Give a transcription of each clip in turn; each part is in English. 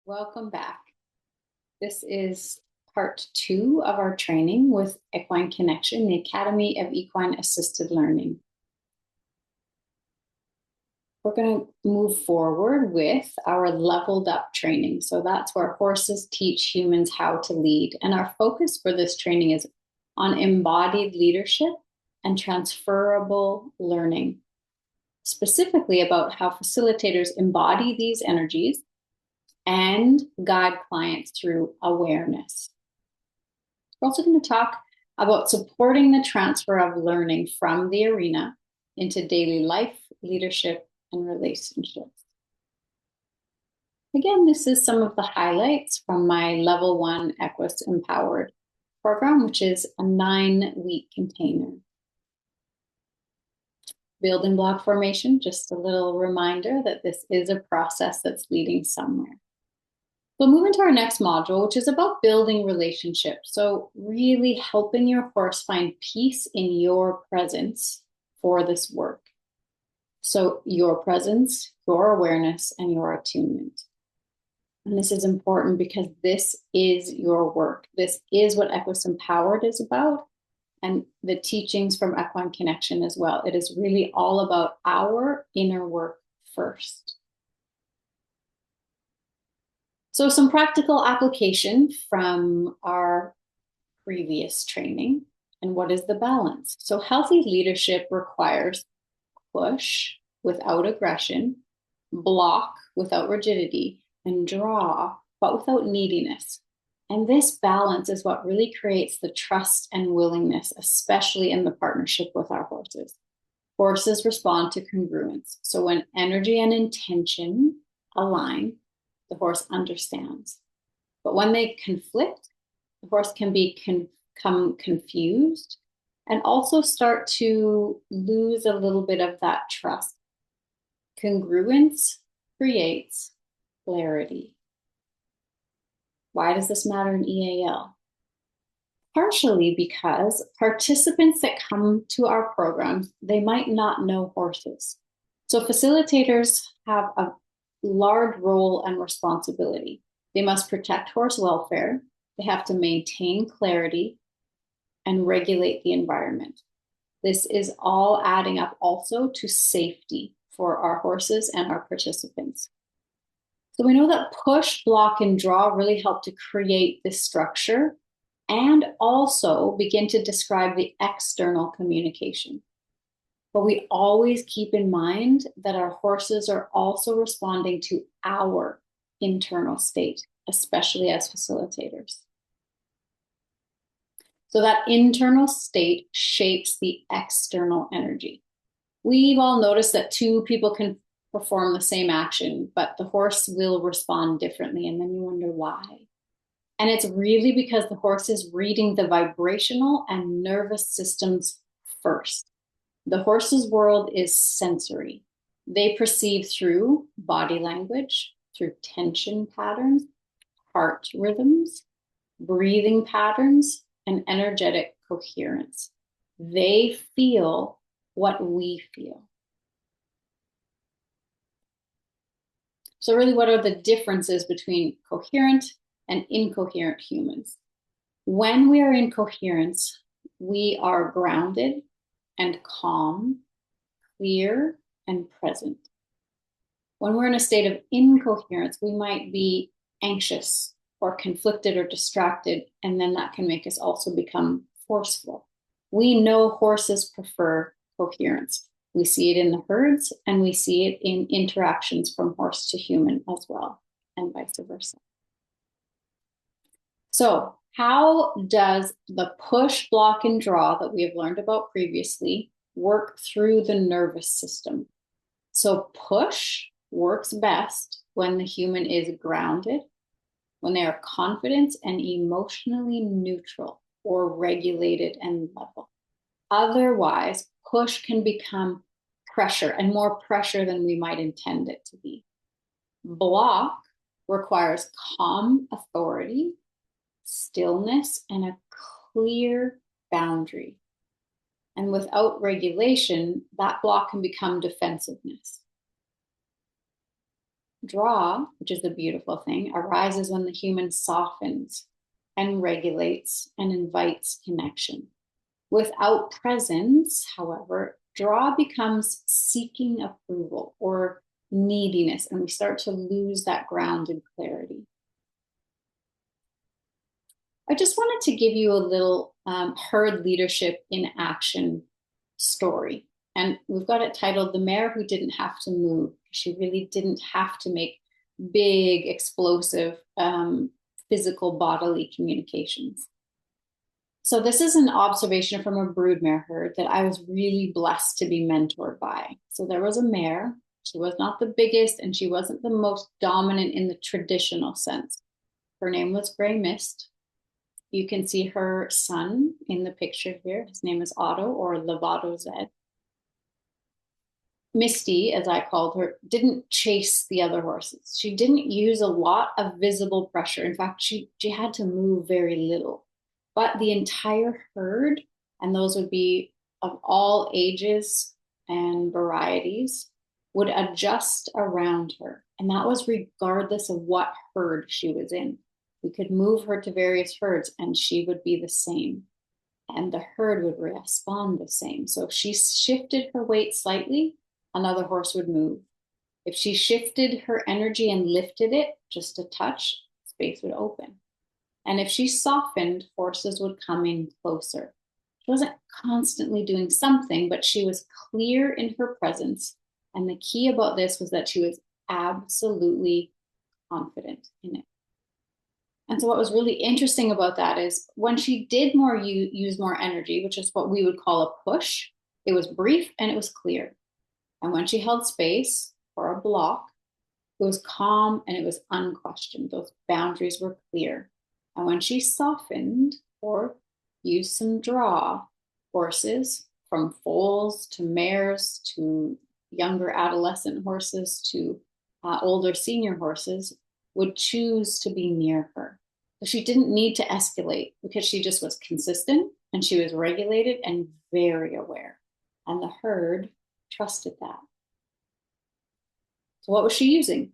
Welcome back. This is part 2 of our training with Equine Connection, the Academy of Equine Assisted Learning. We're going to move forward with our leveled up training. So that's where horses teach humans how to lead. And our focus for this training is on embodied leadership and transferable learning, specifically about how facilitators embody these energies and guide clients through awareness. We're also going to talk about supporting the transfer of learning from the arena into daily life, leadership, and relationships. Again, this is some of the highlights from my Level 1 Equus Empowered program, which is a 9-week container. Building block formation, just a little reminder that this is a process that's leading somewhere. We'll move into our next module, which is about building relationships. So really helping your horse find peace in your presence for this work. So your presence, your awareness, and your attunement. And this is important because this is your work. This is what Equus Empowered is about, and the teachings from Equine Connection as well. It is really all about our inner work first. So some practical application from our previous training. And what is the balance? So healthy leadership requires push without aggression, block without rigidity, and draw, but without neediness. And this balance is what really creates the trust and willingness, especially in the partnership with our horses. Horses respond to congruence. So when energy and intention align, the horse understands. But when they conflict, the horse can become confused and also start to lose a little bit of that trust. Congruence creates clarity. Why does this matter in EAL? Partially because participants that come to our programs, they might not know horses. So facilitators have a large role and responsibility. They must protect horse welfare. They have to maintain clarity and regulate the environment. This is all adding up also to safety for our horses and our participants. So we know that push, block, and draw really help to create this structure and also begin to describe the external communication. But we always keep in mind that our horses are also responding to our internal state, especially as facilitators. So that internal state shapes the external energy. We've all noticed that two people can perform the same action, but the horse will respond differently, and then you wonder why. And it's really because the horse is reading the vibrational and nervous systems first. The horse's world is sensory. They perceive through body language, through tension patterns, heart rhythms, breathing patterns, and energetic coherence. They feel what we feel. So really, what are the differences between coherent and incoherent humans? When we are in coherence, we are grounded and calm, clear, and present. When we're in a state of incoherence, we might be anxious or conflicted or distracted, and then that can make us also become forceful. We know horses prefer coherence. We see it in the herds, and we see it in interactions from horse to human as well, and vice versa. So how does the push, block, and draw that we have learned about previously work through the nervous system? So push works best when the human is grounded, when they are confident and emotionally neutral or regulated and level. Otherwise, push can become pressure, and more pressure than we might intend it to be. Block requires calm authority, stillness, and a clear boundary. And without regulation, that block can become defensiveness. Draw, which is the beautiful thing, arises when the human softens and regulates and invites connection. Without presence, however, draw becomes seeking approval or neediness, and we start to lose that grounded clarity. I just wanted to give you a little herd leadership in action story. And we've got it titled The Mare Who Didn't Have to Move. She really didn't have to make big, explosive, physical bodily communications. So this is an observation from a broodmare herd that I was really blessed to be mentored by. So there was a mare. She was not the biggest and she wasn't the most dominant in the traditional sense. Her name was Gray Mist. You can see her son in the picture here. His name is Otto, or Lovato Zed. Misty, as I called her, didn't chase the other horses. She didn't use a lot of visible pressure. In fact, she had to move very little. But the entire herd, and those would be of all ages and varieties, would adjust around her. And that was regardless of what herd she was in. We could move her to various herds and she would be the same. And the herd would respond the same. So if she shifted her weight slightly, another horse would move. If she shifted her energy and lifted it just a touch, space would open. And if she softened, horses would come in closer. She wasn't constantly doing something, but she was clear in her presence. And the key about this was that she was absolutely confident in it. And so what was really interesting about that is when she did use more energy, which is what we would call a push, it was brief and it was clear. And when she held space or a block, it was calm and it was unquestioned. Those boundaries were clear. And when she softened or used some draw, horses from foals to mares to younger adolescent horses to older senior horses would choose to be near her. So she didn't need to escalate because she just was consistent and she was regulated and very aware. And the herd trusted that. So what was she using?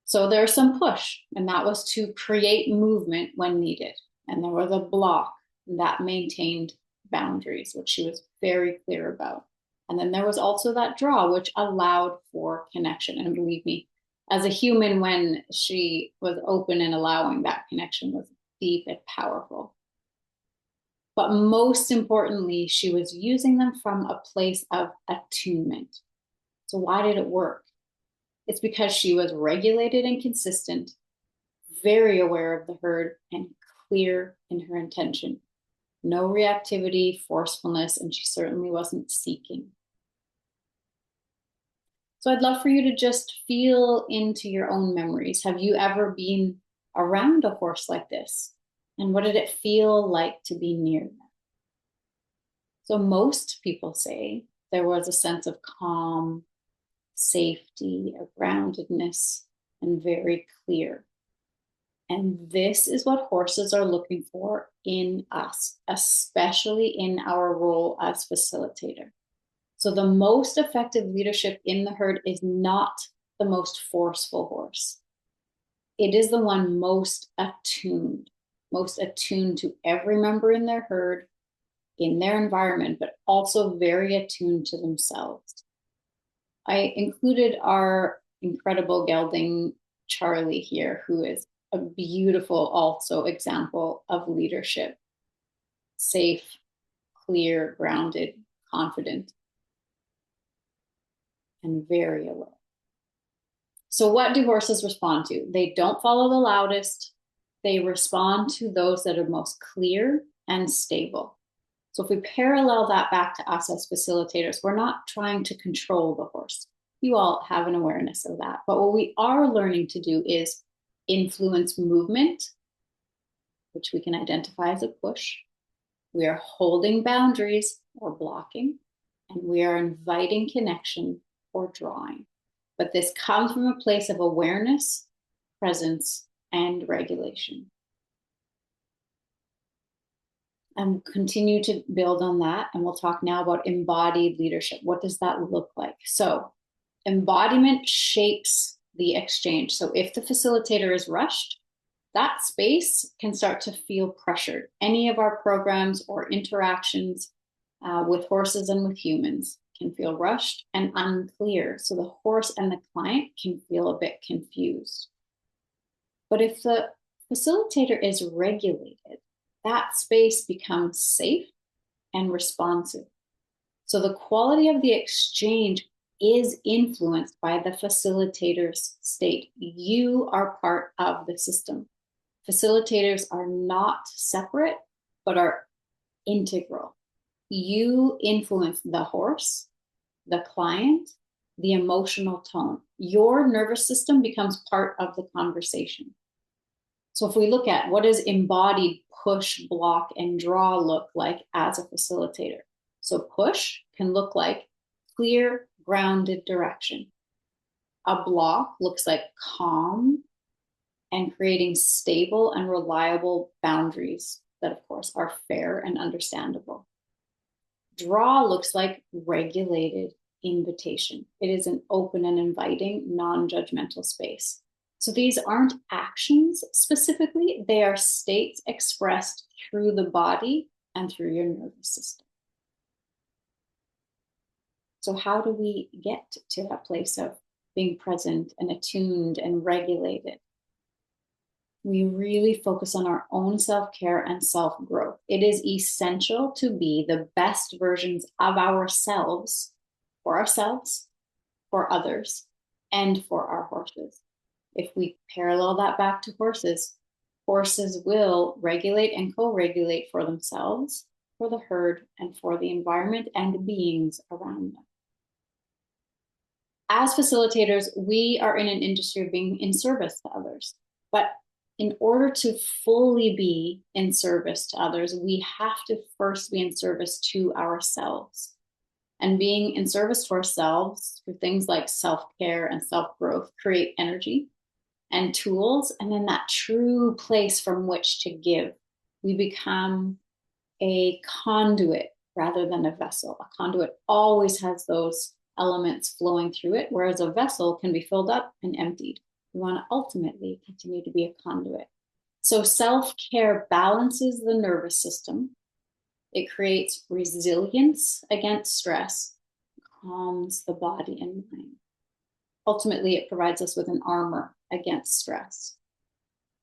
So there's some push, and that was to create movement when needed. And there was a block that maintained boundaries, which she was very clear about. And then there was also that draw, which allowed for connection. And believe me, as a human, when she was open and allowing, that connection was deep and powerful. But most importantly, she was using them from a place of attunement. So why did it work? It's because she was regulated and consistent, very aware of the herd, and clear in her intention. No reactivity, forcefulness, and she certainly wasn't seeking. So I'd love for you to just feel into your own memories. Have you ever been around a horse like this? And what did it feel like to be near them? So most people say there was a sense of calm, safety, a groundedness, and very clear. And this is what horses are looking for in us, especially in our role as facilitator. So the most effective leadership in the herd is not the most forceful horse. It is the one most attuned to every member in their herd, in their environment, but also very attuned to themselves. I included our incredible gelding, Charlie, here, who is a beautiful also example of leadership. Safe, clear, grounded, confident, and very aware. So what do horses respond to? They don't follow the loudest. They respond to those that are most clear and stable. So if we parallel that back to us as facilitators, we're not trying to control the horse. You all have an awareness of that. But what we are learning to do is influence movement, which we can identify as a push. We are holding boundaries or blocking, and we are inviting connection or drawing. But this comes from a place of awareness, presence, and regulation. And continue to build on that. And we'll talk now about embodied leadership. What does that look like? So embodiment shapes the exchange. So if the facilitator is rushed, that space can start to feel pressured. Any of our programs or interactions with horses and with humans can feel rushed and unclear. So the horse and the client can feel a bit confused. But if the facilitator is regulated, that space becomes safe and responsive. So the quality of the exchange is influenced by the facilitator's state. You are part of the system. Facilitators are not separate, but are integral. You influence the horse, the client, the emotional tone. Your nervous system becomes part of the conversation. So if we look at what does embodied push, block, and draw look like as a facilitator? So push can look like clear, grounded direction. A block looks like calm and creating stable and reliable boundaries that, of course, are fair and understandable. Draw looks like regulated invitation. It is an open and inviting, non-judgmental space. So these aren't actions specifically, they are states expressed through the body and through your nervous system. So how do we get to that place of being present and attuned and regulated? We really focus on our own self-care and self-growth. It is essential to be the best versions of ourselves, for others, and for our horses. If we parallel that back to horses, horses will regulate and co-regulate for themselves, for the herd, and for the environment and beings around them. As facilitators, we are in an industry of being in service to others. But in order to fully be in service to others, we have to first be in service to ourselves. And being in service to ourselves through things like self-care and self-growth create energy and tools, and then that true place from which to give. We become a conduit rather than a vessel. A conduit always has those elements flowing through it, whereas a vessel can be filled up and emptied. We want to ultimately continue to be a conduit. So self-care balances the nervous system. It creates resilience against stress, calms the body and mind. Ultimately, it provides us with an armor against stress.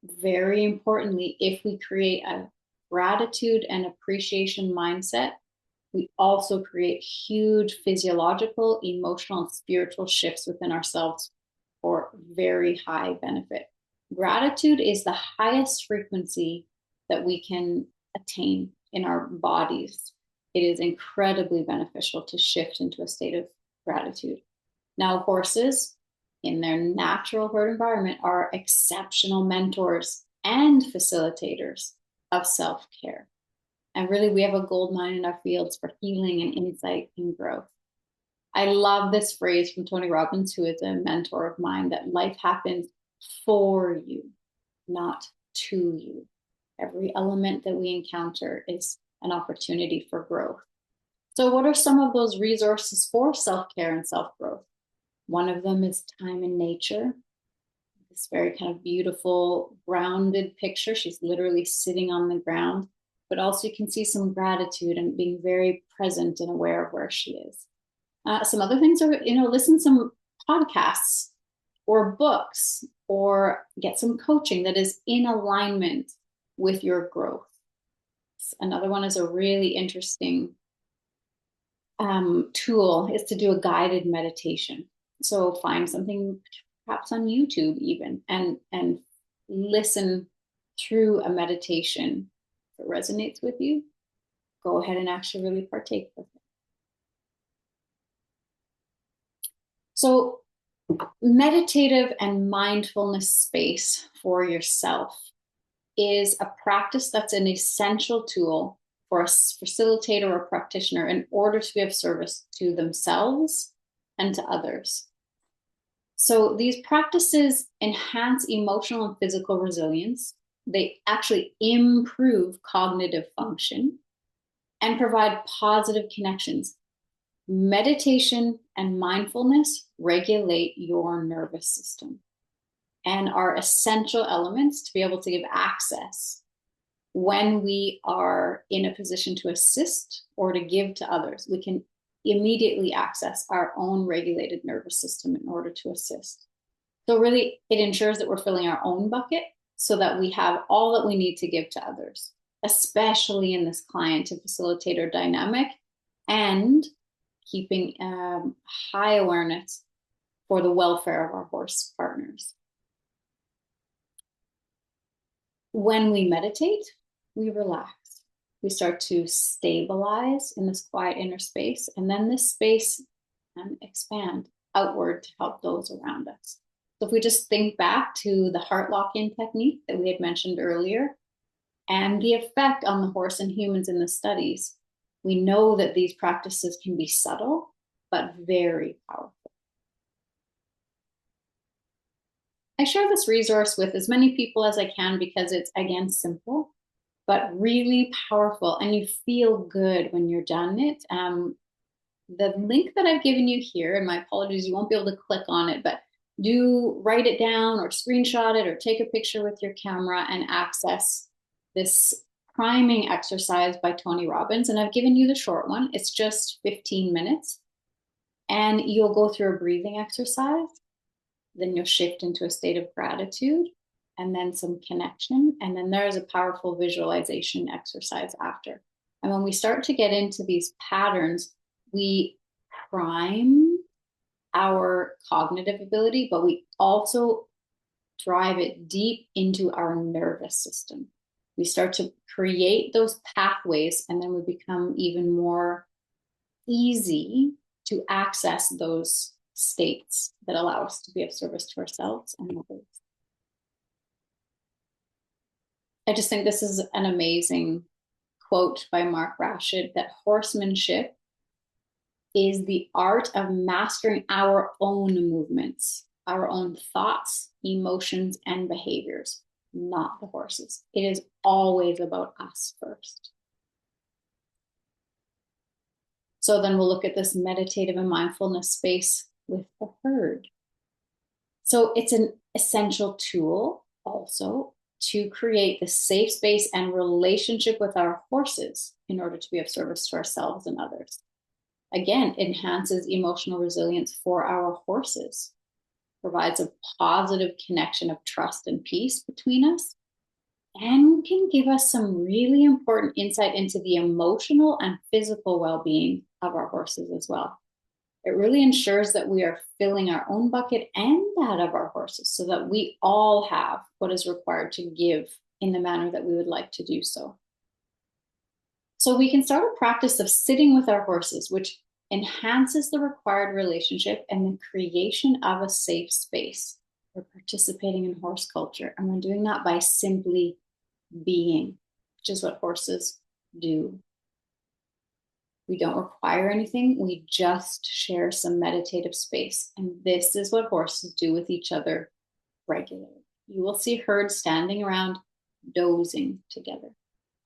Very importantly, if we create a gratitude and appreciation mindset, we also create huge physiological, emotional, and spiritual shifts within ourselves for very high benefit. Gratitude is the highest frequency that we can attain in our bodies. It is incredibly beneficial to shift into a state of gratitude. Now, horses in their natural herd environment are exceptional mentors and facilitators of self-care. And really, we have a gold mine in our fields for healing and insight and growth. I love this phrase from Tony Robbins, who is a mentor of mine, that life happens for you, not to you. Every element that we encounter is an opportunity for growth. So what are some of those resources for self-care and self-growth? One of them is time in nature. This very kind of beautiful, grounded picture. She's literally sitting on the ground, but also you can see some gratitude and being very present and aware of where she is. Some other things are, listen to some podcasts or books, or get some coaching that is in alignment with your growth. Another one is a really interesting tool is to do a guided meditation. So find something perhaps on YouTube even, and listen through a meditation. If it resonates with you, go ahead and actually really partake with it. So meditative and mindfulness space for yourself is a practice that's an essential tool for a facilitator or practitioner in order to be of service to themselves and to others. So these practices enhance emotional and physical resilience. They actually improve cognitive function and provide positive connections. Meditation and mindfulness regulate your nervous system and are essential elements to be able to give access when we are in a position to assist or to give to others. We can immediately access our own regulated nervous system in order to assist. So really, it ensures that we're filling our own bucket so that we have all that we need to give to others, especially in this client to facilitator dynamic, and keeping high awareness for the welfare of our horse partners. When we meditate, we relax. We start to stabilize in this quiet inner space, and then this space expand outward to help those around us. So if we just think back to the heart lock-in technique that we had mentioned earlier and the effect on the horse and humans in the studies, we know that these practices can be subtle, but very powerful. I share this resource with as many people as I can because it's, again, simple, but really powerful, and you feel good when you're done it. The link that I've given you here, and my apologies, you won't be able to click on it, but do write it down or screenshot it or take a picture with your camera and access this priming exercise by Tony Robbins. And I've given you the short one. It's just 15 minutes. And you'll go through a breathing exercise. Then you'll shift into a state of gratitude and then some connection. And then there's a powerful visualization exercise after. And when we start to get into these patterns, we prime our cognitive ability, but we also drive it deep into our nervous system. We start to create those pathways, and then we become even more easy to access those states that allow us to be of service to ourselves and others. I just think this is an amazing quote by Mark Rashid, that horsemanship is the art of mastering our own movements, our own thoughts, emotions, and behaviors, not the horses. It is always about us first. So then we'll look at this meditative and mindfulness space with the herd. So it's an essential tool also to create the safe space and relationship with our horses in order to be of service to ourselves and others. Again, enhances emotional resilience for our horses, provides a positive connection of trust and peace between us, and can give us some really important insight into the emotional and physical well-being of our horses as well. It really ensures that we are filling our own bucket and that of our horses so that we all have what is required to give in the manner that we would like to do so. So we can start a practice of sitting with our horses, which enhances the required relationship and the creation of a safe space for participating in horse culture. And we're doing that by simply being, which is what horses do. We don't require anything. We just share some meditative space. And this is what horses do with each other regularly. You will see herds standing around dozing together.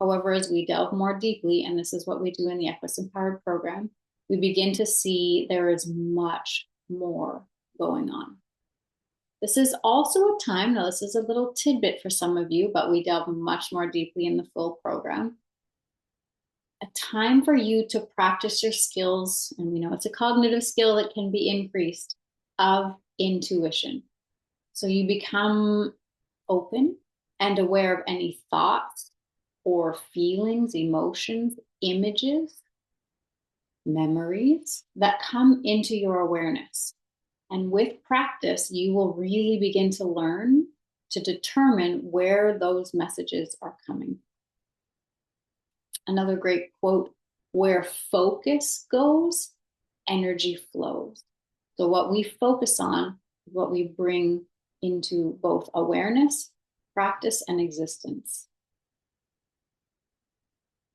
However, as we delve more deeply, and this is what we do in the Equus Empowered program, we begin to see there is much more going on. This is also a time, now this is a little tidbit for some of you, but we delve much more deeply in the full program. A time for you to practice your skills, and we know it's a cognitive skill that can be increased, of intuition. So you become open and aware of any thoughts or feelings, emotions, images, memories that come into your awareness. And with practice, you will really begin to learn to determine where those messages are coming. Another great quote, where focus goes, energy flows. So what we focus on, what we bring into both awareness, practice, and existence.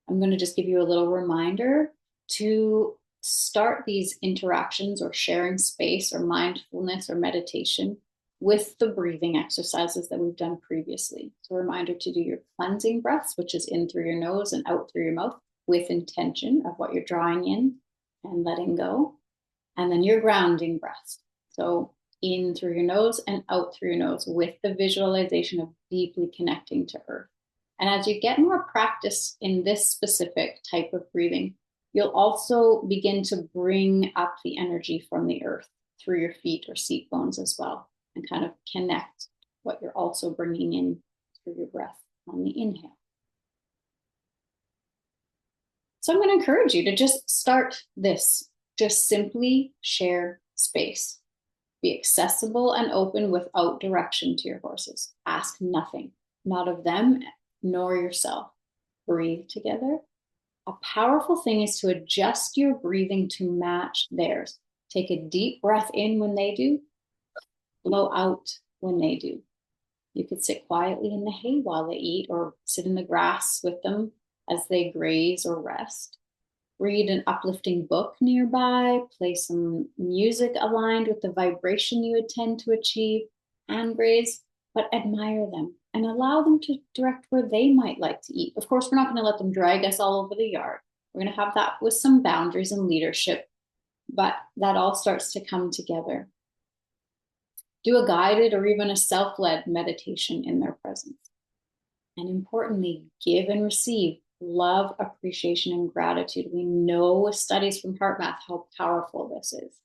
I'm going to just give you a little reminder to start these interactions or sharing space or mindfulness or meditation with the breathing exercises that we've done previously. So a reminder to do your cleansing breaths, which is in through your nose and out through your mouth with intention of what you're drawing in. and letting go. And then your grounding breath. So in through your nose and out through your nose with the visualization of deeply connecting to earth. And as you get more practice in this specific type of breathing, you'll also begin to bring up the energy from the earth through your feet or seat bones as well, and kind of connect what you're also bringing in through your breath on the inhale. So I'm going to encourage you to just start this. Just simply share space. Be accessible and open without direction to your horses. Ask nothing, not of them nor yourself. Breathe together. A powerful thing is to adjust your breathing to match theirs. Take a deep breath in when they do, blow out when they do. You could sit quietly in the hay while they eat, or sit in the grass with them as they graze or rest. Read an uplifting book nearby, play some music aligned with the vibration you intend to achieve, and graze, but admire them and allow them to direct where they might like to eat. Of course, we're not going to let them drag us all over the yard. We're going to have that with some boundaries and leadership, but that all starts to come together. Do a guided or even a self-led meditation in their presence. And importantly, give and receive love, appreciation, and gratitude. We know with studies from HeartMath how powerful this is.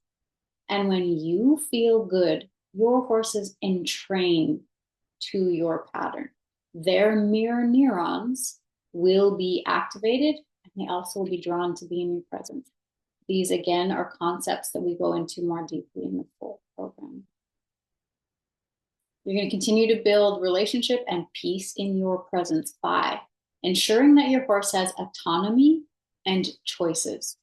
And when you feel good, your horses entrain to your pattern. Their mirror neurons will be activated, and they also will be drawn to be in your presence. These, again, are concepts that we go into more deeply in the full program. You're going to continue to build relationship and peace in your presence by ensuring that your horse has autonomy and choices.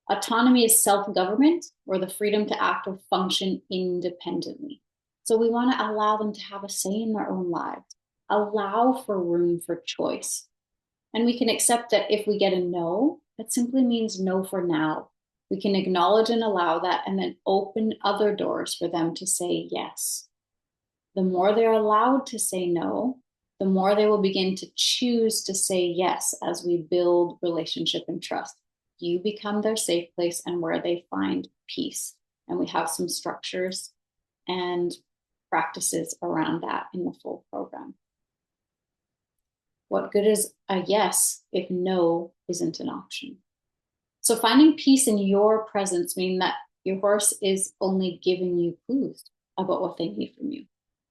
Autonomy is self-government, or the freedom to act or function independently. So we want to allow them to have a say in their own lives, allow for room for choice. And we can accept that if we get a no, that simply means no for now. We can acknowledge and allow that, and then open other doors for them to say yes. The more they're allowed to say no, the more they will begin to choose to say yes as we build relationship and trust. You become their safe place and where they find peace. And we have some structures and practices around that in the full program. What good is a yes if no isn't an option? So finding peace in your presence means that your horse is only giving you clues about what they need from you.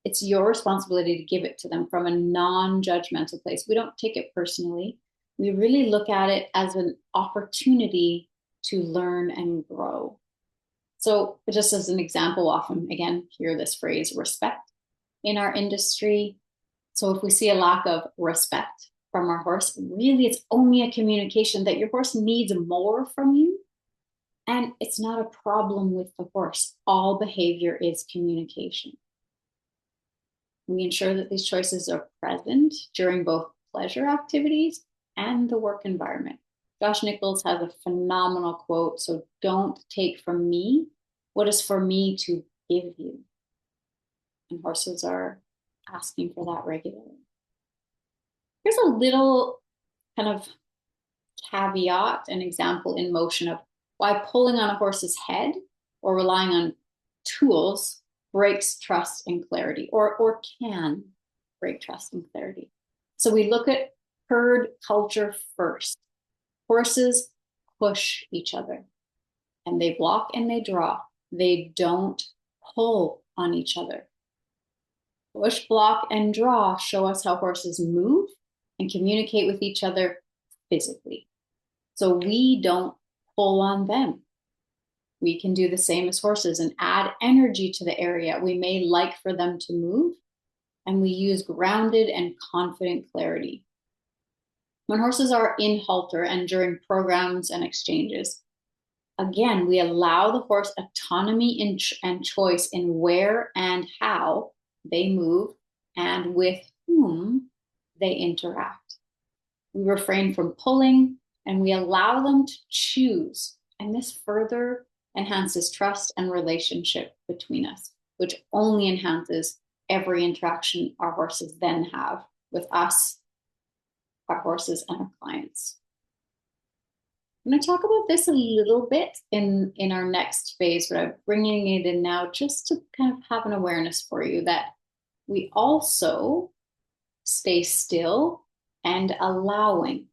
It's your responsibility to give it to them from a non-judgmental place. We don't take it personally. We really look at it as an opportunity to learn and grow. So just as an example, often, again, hear this phrase, respect, in our industry. So if we see a lack of respect from our horse, really it's only a communication that your horse needs more from you. And it's not a problem with the horse. All behavior is communication. We ensure that these choices are present during both pleasure activities and the work environment. Josh Nichols has a phenomenal quote, so don't take from me what is for me to give you. And horses are asking for that regularly. Here's a little kind of caveat, an example in motion of why pulling on a horse's head or relying on tools breaks trust and clarity, or can break trust and clarity. So we look at herd culture first. Horses push each other, and they block and they draw. They don't pull on each other. Push, block, and draw show us how horses move and communicate with each other physically. So we don't pull on them. We can do the same as horses and add energy to the area we may like for them to move, and we use grounded and confident clarity. When horses are in halter and during programs and exchanges, again, we allow the horse autonomy and choice in where and how they move and with whom they interact. We refrain from pulling and we allow them to choose. And this further enhances trust and relationship between us, which only enhances every interaction our horses then have with us, our horses, and our clients. I'm going to talk about this a little bit in our next phase, but I'm bringing it in now just to kind of have an awareness for you that we also stay still and allowing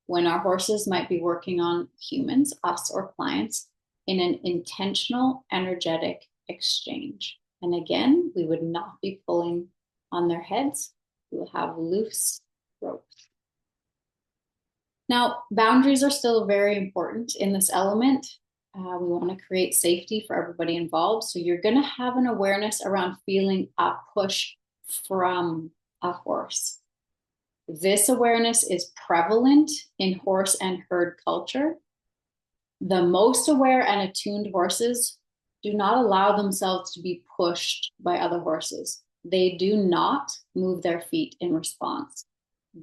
when our horses might be working on humans, us or clients, in an intentional, energetic exchange. And again, we would not be pulling on their heads. We will have loose rope. Now, boundaries are still very important in this element. We want to create safety for everybody involved. So you're going to have an awareness around feeling a push from a horse. This awareness is prevalent in horse and herd culture. The most aware and attuned horses do not allow themselves to be pushed by other horses. They do not move their feet in response.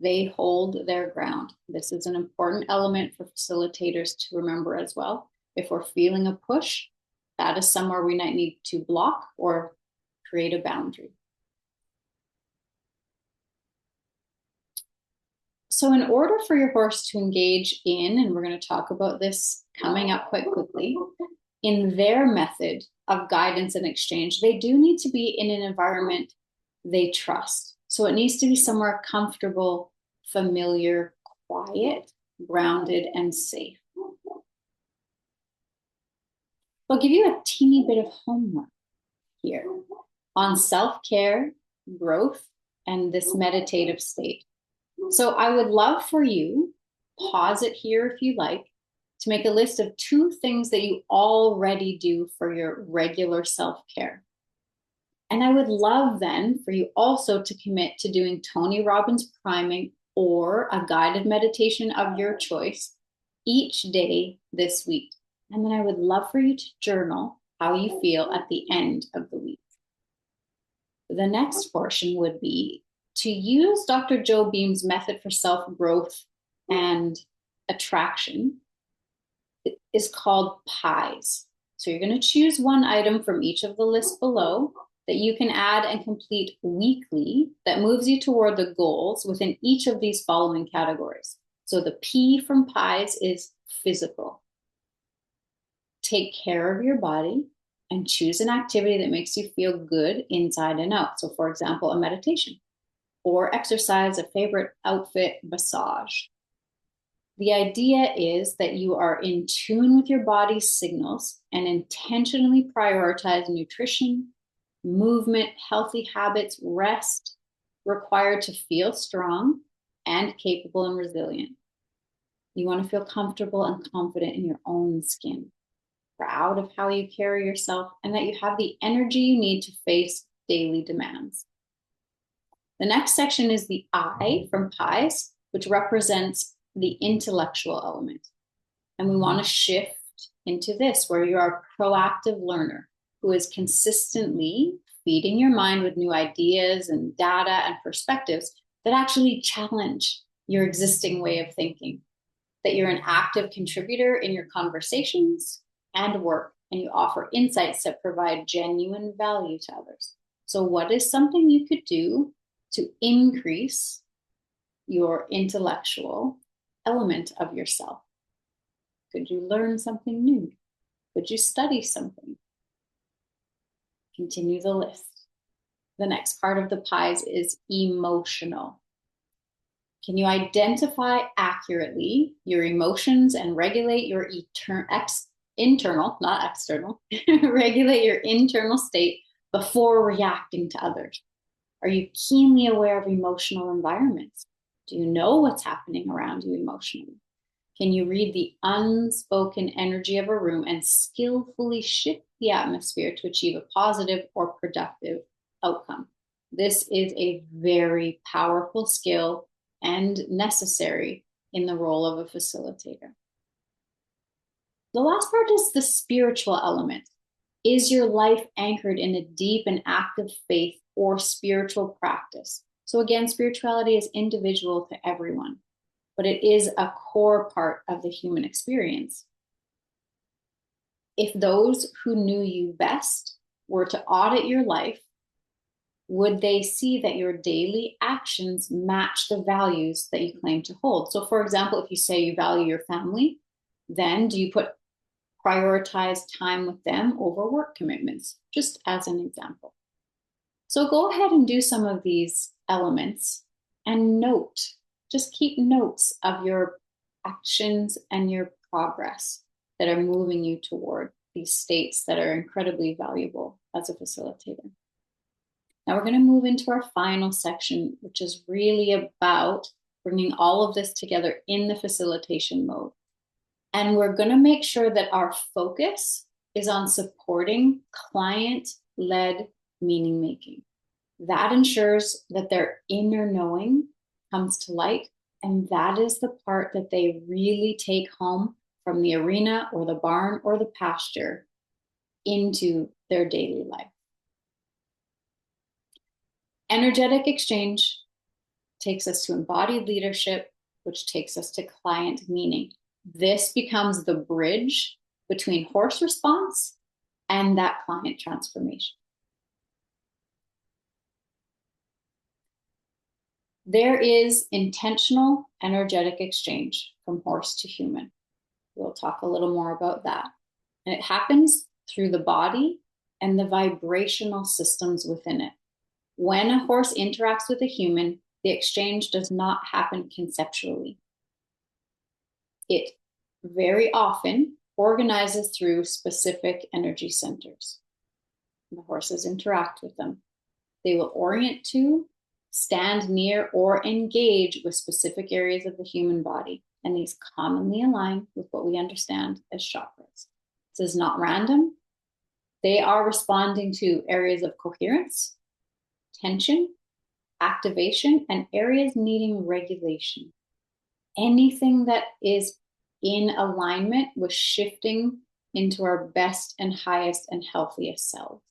They hold their ground. This is an important element for facilitators to remember as well. If we're feeling a push, that is somewhere we might need to block or create a boundary. So in order for your horse to engage in, and we're going to talk about this coming up quite quickly, in their method of guidance and exchange, they do need to be in an environment they trust. So it needs to be somewhere comfortable, familiar, quiet, grounded, and safe. I'll give you a teeny bit of homework here on self-care, growth, and this meditative state. So I would love for you, pause it here if you like, to make a list of 2 things that you already do for your regular self-care. And I would love then for you also to commit to doing Tony Robbins priming or a guided meditation of your choice each day this week. And then I would love for you to journal how you feel at the end of the week. The next portion would be to use Dr. Joe Beam's method for self-growth and attraction. It is called pies. So you're going to choose one item from each of the lists below that you can add and complete weekly that moves you toward the goals within each of these following categories. So the P from pies is physical. Take care of your body and choose an activity that makes you feel good inside and out. So for example, a meditation or exercise, a favorite outfit, massage. The idea is that you are in tune with your body's signals and intentionally prioritize nutrition, movement, healthy habits, rest, required to feel strong and capable and resilient. You want to feel comfortable and confident in your own skin, proud of how you carry yourself, and that you have the energy you need to face daily demands. The next section is the I from pies, which represents the intellectual element. And we want to shift into this, where you are a proactive learner who is consistently feeding your mind with new ideas and data and perspectives that actually challenge your existing way of thinking, that you're an active contributor in your conversations and work, and you offer insights that provide genuine value to others. So what is something you could do to increase your intellectual element of yourself? Could you learn something new? Could you study something? Continue the list. The next part of the pies is emotional. Can you identify accurately your emotions and regulate your internal, not external, regulate your internal state before reacting to others? Are you keenly aware of emotional environments? Do you know what's happening around you emotionally? Can you read the unspoken energy of a room and skillfully shift the atmosphere to achieve a positive or productive outcome? This is a very powerful skill and necessary in the role of a facilitator. The last part is the spiritual element. Is your life anchored in a deep and active faith or spiritual practice? So again, spirituality is individual to everyone, but it is a core part of the human experience. If those who knew you best were to audit your life, would they see that your daily actions match the values that you claim to hold? So for example, if you say you value your family, Then do you prioritize time with them over work commitments? Just as an example. So go ahead and do some of these elements and just keep notes of your actions and your progress that are moving you toward these states that are incredibly valuable as a facilitator. Now we're going to move into our final section, which is really about bringing all of this together in the facilitation mode. And we're going to make sure that our focus is on supporting client-led meaning making. That ensures that their inner knowing comes to light, and that is the part that they really take home from the arena or the barn or the pasture into their daily life. Energetic exchange takes us to embodied leadership, which takes us to client meaning. This becomes the bridge between horse response and that client transformation. There is intentional energetic exchange from horse to human. We'll talk a little more about that. And it happens through the body and the vibrational systems within it. When a horse interacts with a human, the exchange does not happen conceptually. It very often organizes through specific energy centers. The horses interact with them. They will orient to, stand near, or engage with specific areas of the human body. And these commonly align with what we understand as chakras. This is not random. They are responding to areas of coherence, tension, activation, and areas needing regulation. Anything that is in alignment with shifting into our best and highest and healthiest selves.